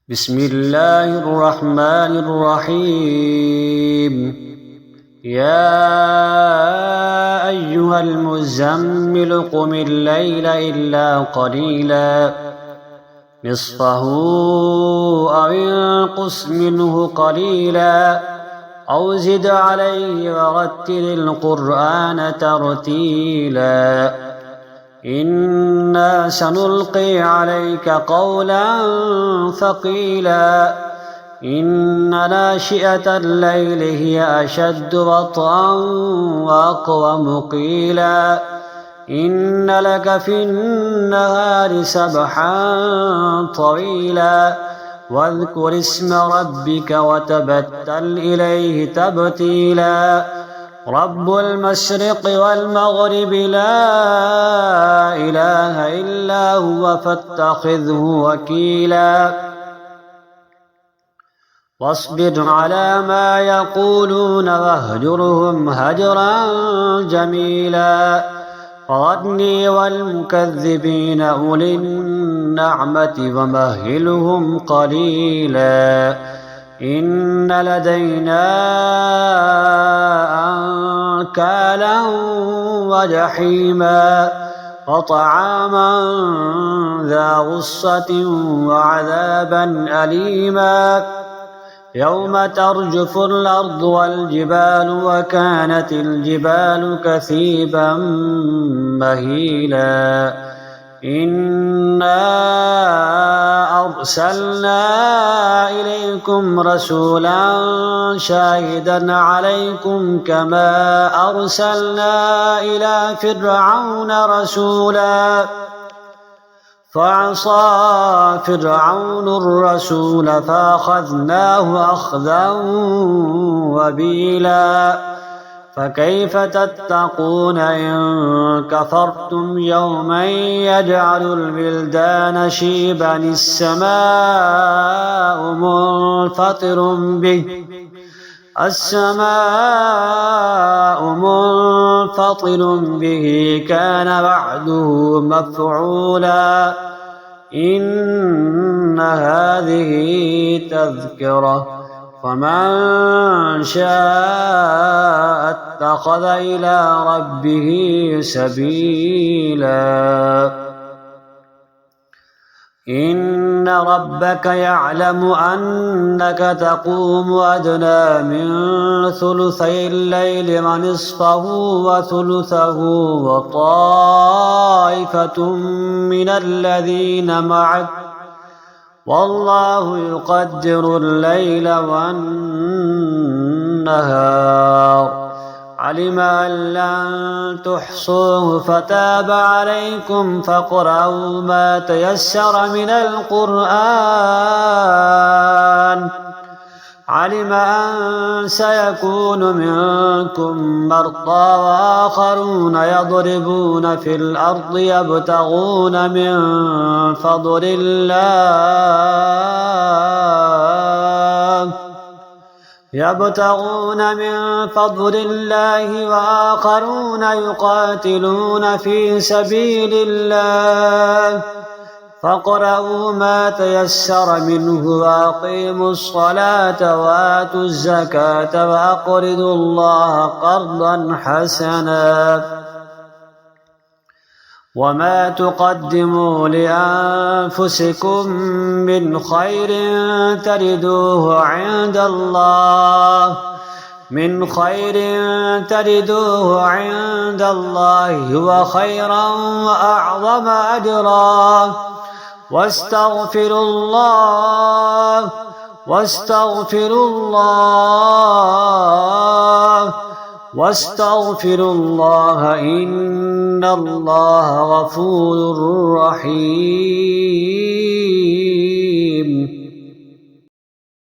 بسم الله الرحمن الرحيم. يا أيها المزمل قم الليل إلا قليلا نصفه أو انقص منه قليلا أو زد عليه ورتل القرآن ترتيلا إنا سنلقي عليك قولا ثقيلا إن ناشئة الليل هي أشد وطئا وأقوم قيلا إن لك في النهار سبحا طويلا واذكر اسم ربك وتبتل إليه تبتيلا رب المشرق والمغرب لا إله إلا هو فاتخذه وكيلا واصبر على ما يقولون واهجرهم هجرا جميلا وذرني والمكذبين أولي النعمة ومهلهم قليلا إن لدينا أنكالا وجحيما وطعاما ذا غصة وعذابا أليما يوم ترجف الأرض والجبال وكانت الجبال كثيبا مهيلا إنا أرسلنا إليكم رسولا شاهدا عليكم كما أرسلنا إلى فرعون رسولا فعصى فرعون الرسول فأخذناه أخذا وبيلا فكيف تتقون إن كفرتم يوما يجعل الولدان شيبا السماء منفطر به كان وعده مفعولا إن هذه تذكرة فمن شاء اتخذ إلى ربه سبيلا إن ربك يعلم أنك تقوم أدنى من ثلثي الليل ونصفه وثلثه وطائفة من الذين معك والله يقدر الليل والنهار علم أن لن تحصوه فتاب عليكم فاقرؤوا ما تيسر من القرآن علم أن سيكون منكم مرضى وآخرون يضربون في الأرض يبتغون من فضل الله وآخرون يقاتلون في سبيل الله فاقرؤوا ما تيسر منه وأقيموا الصلاة وآتوا الزكاة وأقرضوا الله قرضا حسنا وما تقدموا لأنفسكم من خير تجدوه عند الله هو خيرا وأعظم أجرا واستغفروا الله إن الله غفور رحيم.